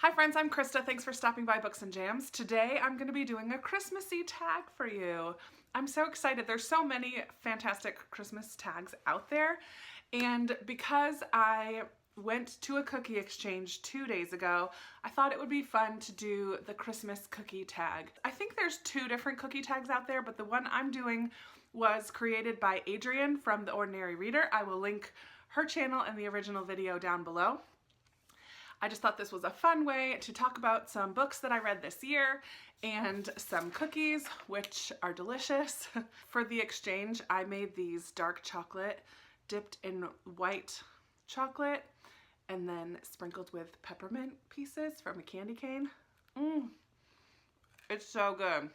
Hi friends, I'm Krista. Thanks for stopping by Books and Jams. Today I'm going to be doing a Christmassy tag for you. I'm so excited. There's so many fantastic Christmas tags out there, and because I went to a cookie exchange 2 days ago, I thought it would be fun to do the Christmas cookie tag. I think there's 2 different cookie tags out there, but the one I'm doing was created by Adrienne from The Ordinary Reader. I will link her channel and the original video down below. I just thought this was a fun way to talk about some books that I read this year and some cookies, which are delicious. For the exchange, I made these dark chocolate dipped in white chocolate and then sprinkled with peppermint pieces from a candy cane. It's so good.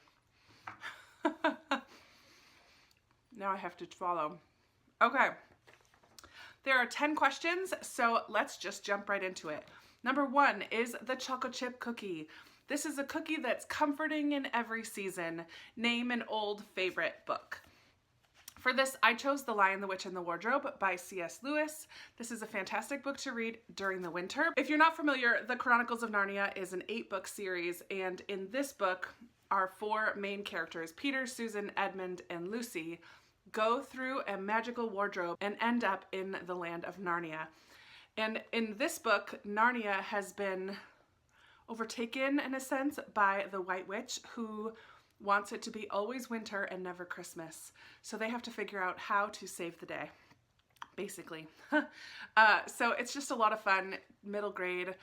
Now I have to swallow. Okay, there are 10 questions, so let's just jump right into it. Number 1 is the chocolate chip cookie. This is a cookie that's comforting in every season. Name an old favorite book. For this, I chose The Lion, the Witch, and the Wardrobe by C.S. Lewis. This is a fantastic book to read during the winter. If you're not familiar, The Chronicles of Narnia is an 8-book series, and in this book, our 4 main characters, Peter, Susan, Edmund, and Lucy, go through a magical wardrobe and end up in the land of Narnia. And in this book, Narnia has been overtaken, in a sense, by the White Witch, who wants it to be always winter and never Christmas. So they have to figure out how to save the day, basically. So it's just a lot of fun, middle grade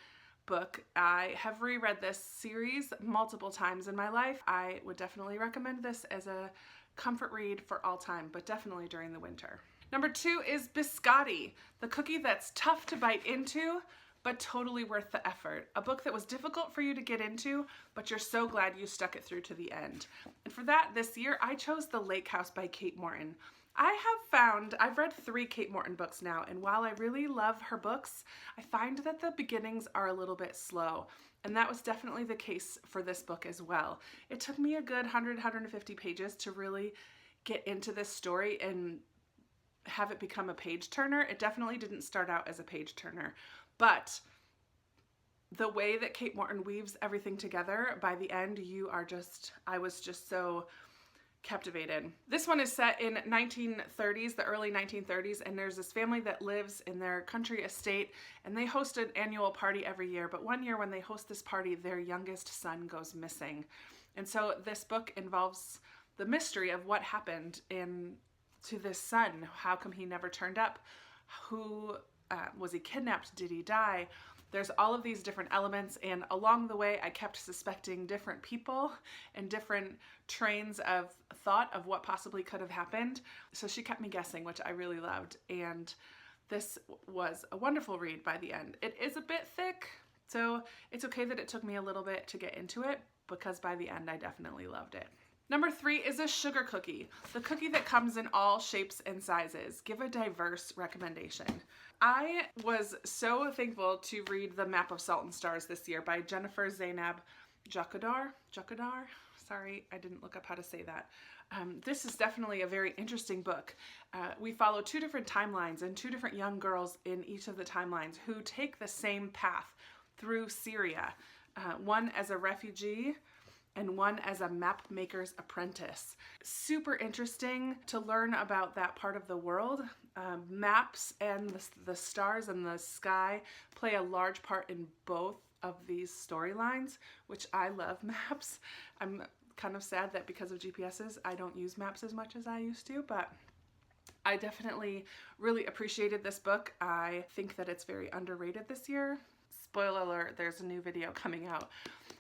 book. I have reread this series multiple times in my life. I would definitely recommend this as a comfort read for all time, but definitely during the winter. Number 2 is Biscotti, the cookie that's tough to bite into, but totally worth the effort. A book that was difficult for you to get into, but you're so glad you stuck it through to the end. And for that, this year, I chose The Lake House by Kate Morton. I've read 3 Kate Morton books now, and while I really love her books, I find that the beginnings are a little bit slow. And that was definitely the case for this book as well. It took me a good 100-150 pages to really get into this story and have it become a page turner. It definitely didn't start out as a page turner, but the way that Kate Morton weaves everything together, by the end, I was just so captivated. This one is set in 1930s, the early 1930s, and there's this family that lives in their country estate, and they host an annual party every year, but one year when they host this party, their youngest son goes missing. And so this book involves the mystery of what happened to this son. How come he never turned up? Was he kidnapped? Did he die? There's all of these different elements, and along the way I kept suspecting different people and different trains of thought of what possibly could have happened. So she kept me guessing, which I really loved, and this was a wonderful read by the end. It is a bit thick, so it's okay that it took me a little bit to get into it, because by the end I definitely loved it. Number 3 is a sugar cookie, the cookie that comes in all shapes and sizes. Give a diverse recommendation. I was so thankful to read The Map of Salt and Stars this year by Jennifer Zainab Jacquardar. Sorry, I didn't look up how to say that. This is definitely a very interesting book. We follow 2 different timelines and 2 different young girls in each of the timelines who take the same path through Syria. One as a refugee and one as a map maker's apprentice. Super interesting to learn about that part of the world. Maps and the stars and the sky play a large part in both of these storylines, which I love maps. I'm kind of sad that because of GPSs, I don't use maps as much as I used to, but I definitely really appreciated this book. I think that it's very underrated this year. Spoiler alert, there's a new video coming out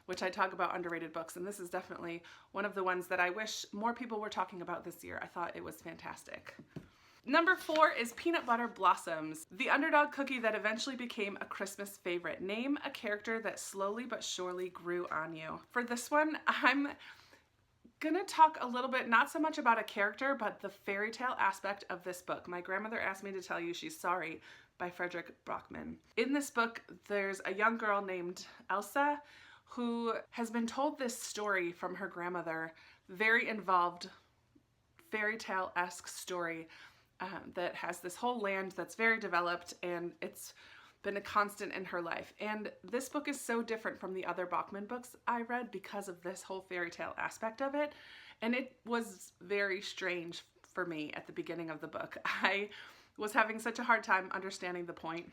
which I talk about underrated books, and this is definitely one of the ones that I wish more people were talking about this year. I thought it was fantastic. Number 4 is Peanut Butter Blossoms, the underdog cookie that eventually became a Christmas favorite. Name a character that slowly but surely grew on you. For this one, I'm gonna talk a little bit, not so much about a character, but the fairy tale aspect of this book. My grandmother asked me to tell you she's sorry, by Frederick Brockman. In this book, there's a young girl named Elsa who has been told this story from her grandmother, very involved fairy tale-esque story that has this whole land that's very developed, and it's been a constant in her life. And this book is so different from the other Bachman books I read because of this whole fairy tale aspect of it. And it was very strange for me at the beginning of the book. I was having such a hard time understanding the point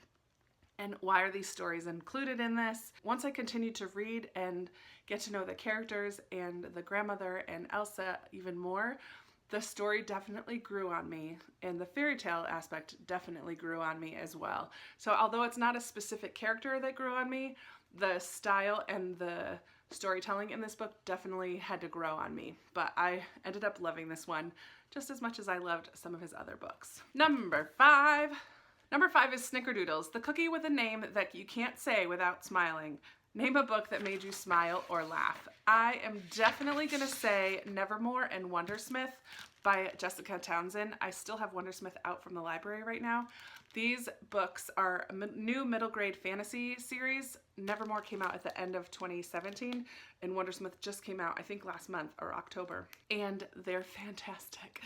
and why are these stories included in this. Once I continued to read and get to know the characters and the grandmother and Elsa even more, the story definitely grew on me, and the fairy tale aspect definitely grew on me as well. So although it's not a specific character that grew on me, the style and the storytelling in this book definitely had to grow on me. But I ended up loving this one just as much as I loved some of his other books. Number 5 is Snickerdoodles, the cookie with a name that you can't say without smiling. Name a book that made you smile or laugh. I am definitely going to say Nevermore and Wondersmith by Jessica Townsend. I still have Wondersmith out from the library right now. These books are a new middle grade fantasy series. Nevermore came out at the end of 2017, and Wondersmith just came out, I think, last month or October, and they're fantastic.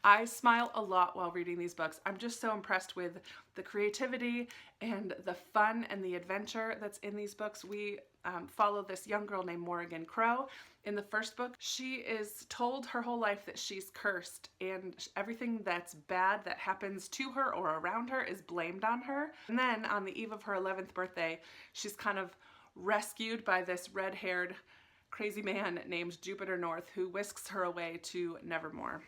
I smile a lot while reading these books. I'm just so impressed with the creativity and the fun and the adventure that's in these books. We follow this young girl named Morrigan Crow. In the first book, she is told her whole life that she's cursed, and everything that's bad that happens to her or around her is blamed on her. And then on the eve of her 11th birthday, she's kind of rescued by this red-haired crazy man named Jupiter North, who whisks her away to Nevermore.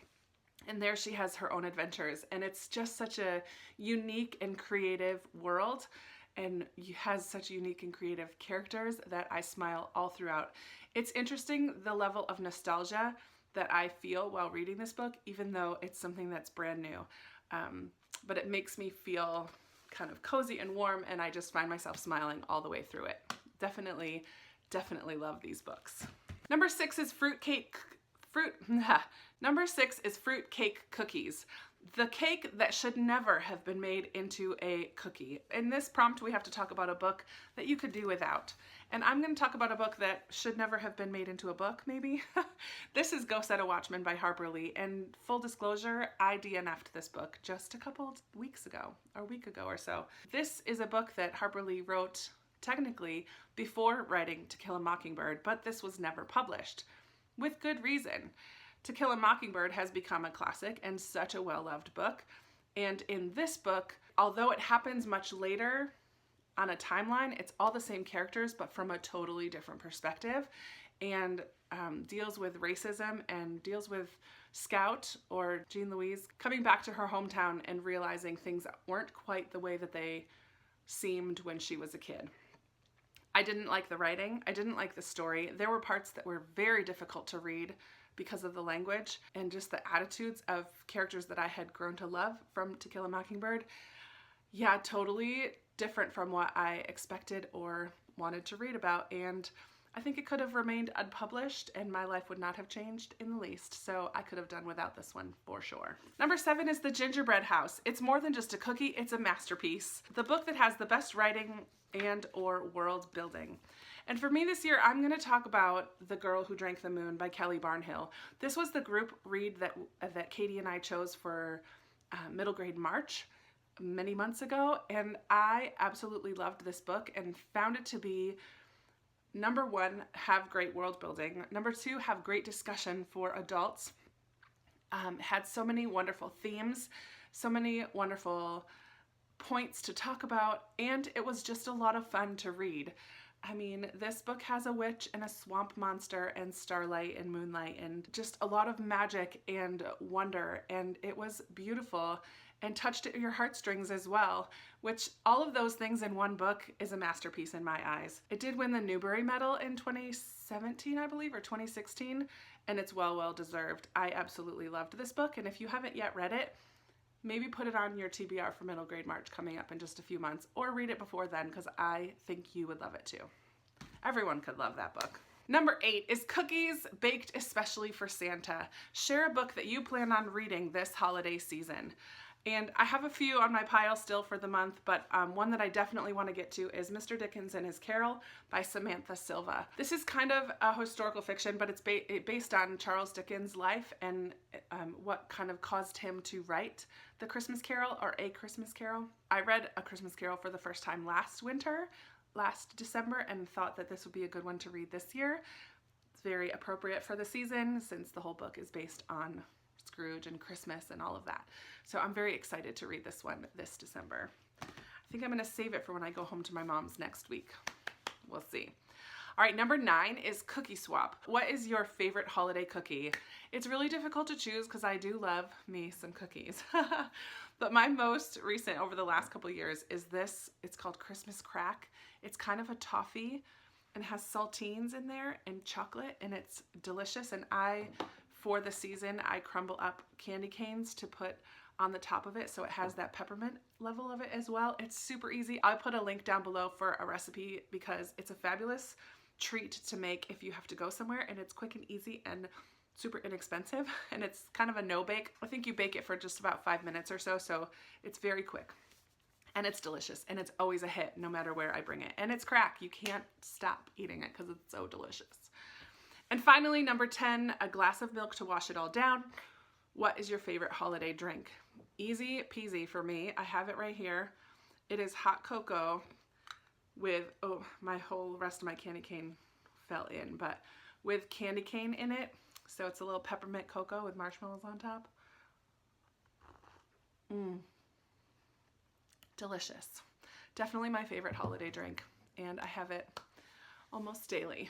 And there she has her own adventures, and it's just such a unique and creative world, and has such unique and creative characters that I smile all throughout. It's interesting the level of nostalgia that I feel while reading this book, even though it's something that's brand new. But it makes me feel kind of cozy and warm, and I just find myself smiling all the way through it. Definitely love these books. Number 6 is Number 6 is Fruitcake Cookies. The cake that should never have been made into a cookie. In this prompt, we have to talk about a book that you could do without. And I'm going to talk about a book that should never have been made into a book, maybe. This is Go Set a Watchman by Harper Lee. And full disclosure, I DNF'd this book just a couple weeks ago, or a week ago or so. This is a book that Harper Lee wrote technically before writing To Kill a Mockingbird, but this was never published, with good reason. To Kill a Mockingbird has become a classic and such a well-loved book. And in this book, although it happens much later on a timeline, it's all the same characters, but from a totally different perspective, and deals with racism and deals with Scout, or Jean Louise, coming back to her hometown and realizing things weren't quite the way that they seemed when she was a kid. I didn't like the writing. I didn't like the story. There were parts that were very difficult to read because of the language and just the attitudes of characters that I had grown to love from To Kill a Mockingbird. Yeah, totally different from what I expected or wanted to read about, and I think it could have remained unpublished and my life would not have changed in the least, so I could have done without this one for sure. Number 7 is The Gingerbread House. It's more than just a cookie, it's a masterpiece. The book that has the best writing and or world building. And for me this year, I'm going to talk about The Girl Who Drank the Moon by Kelly Barnhill. This was the group read that Katie and I chose for middle grade March many months ago, and I absolutely loved this book and found it to be, number 1, have great world building, number 2, have great discussion for adults, had so many wonderful themes, so many wonderful points to talk about, and it was just a lot of fun to read. I mean, this book has a witch and a swamp monster and starlight and moonlight and just a lot of magic and wonder, and it was beautiful and touched at your heartstrings as well, which all of those things in one book is a masterpiece in my eyes. It did win the Newbery Medal in 2017, I believe, or 2016, and it's well deserved. I absolutely loved this book, and if you haven't yet read it, maybe put it on your TBR for middle grade March coming up in just a few months, or read it before then, because I think you would love it too. Everyone could love that book. Number 8 is Cookies Baked Especially for Santa. Share a book that you plan on reading this holiday season. And I have a few on my pile still for the month, but one that I definitely want to get to is Mr. Dickens and His Carol by Samantha Silva. This is kind of a historical fiction, but it's based on Charles Dickens' life and what kind of caused him to write The Christmas Carol, or A Christmas Carol. I read A Christmas Carol for the first time last December, and thought that this would be a good one to read this year. It's very appropriate for the season since the whole book is based on Scrooge and Christmas and all of that. So I'm very excited to read this one this December. I think I'm going to save it for when I go home to my mom's next week. We'll see. All right, number 9 is Cookie Swap. What is your favorite holiday cookie? It's really difficult to choose because I do love me some cookies. But my most recent over the last couple years is this. It's called Christmas Crack. It's kind of a toffee and has saltines in there and chocolate, and it's delicious. And for the season, I crumble up candy canes to put on the top of it, so it has that peppermint level of it as well. It's super easy. I'll put a link down below for a recipe because it's a fabulous treat to make if you have to go somewhere, and it's quick and easy and super inexpensive, and it's kind of a no bake. I think you bake it for just about 5 minutes or so, so it's very quick. And it's delicious, and it's always a hit no matter where I bring it. And it's crack. You can't stop eating it because it's so delicious. And finally, number 10, a glass of milk to wash it all down. What is your favorite holiday drink? Easy peasy for me. I have it right here. It is hot cocoa with, oh, my whole rest of my candy cane fell in, but with candy cane in it. So it's a little peppermint cocoa with marshmallows on top. Delicious. Definitely my favorite holiday drink, and I have it almost daily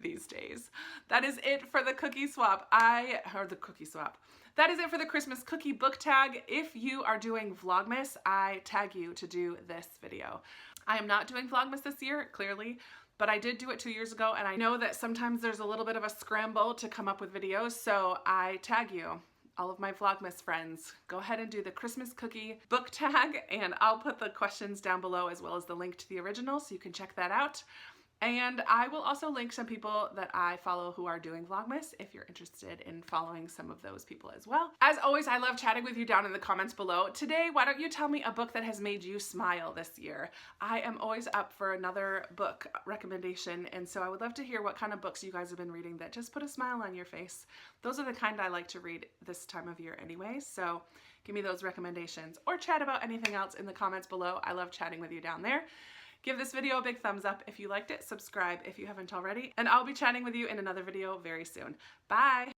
these days. That is it for the cookie swap. That is it for the Christmas cookie book tag. If you are doing Vlogmas, I tag you to do this video. I am not doing Vlogmas this year, clearly, but I did do it 2 years ago, and I know that sometimes there's a little bit of a scramble to come up with videos, so I tag you. All of my Vlogmas friends, go ahead and do the Christmas cookie book tag, and I'll put the questions down below as well as the link to the original so you can check that out. And I will also link some people that I follow who are doing Vlogmas if you're interested in following some of those people as well. As always, I love chatting with you down in the comments below. Today, why don't you tell me a book that has made you smile this year? I am always up for another book recommendation, and so I would love to hear what kind of books you guys have been reading that just put a smile on your face. Those are the kind I like to read this time of year anyway, so give me those recommendations or chat about anything else in the comments below. I love chatting with you down there. Give this video a big thumbs up if you liked it, subscribe if you haven't already, and I'll be chatting with you in another video very soon. Bye!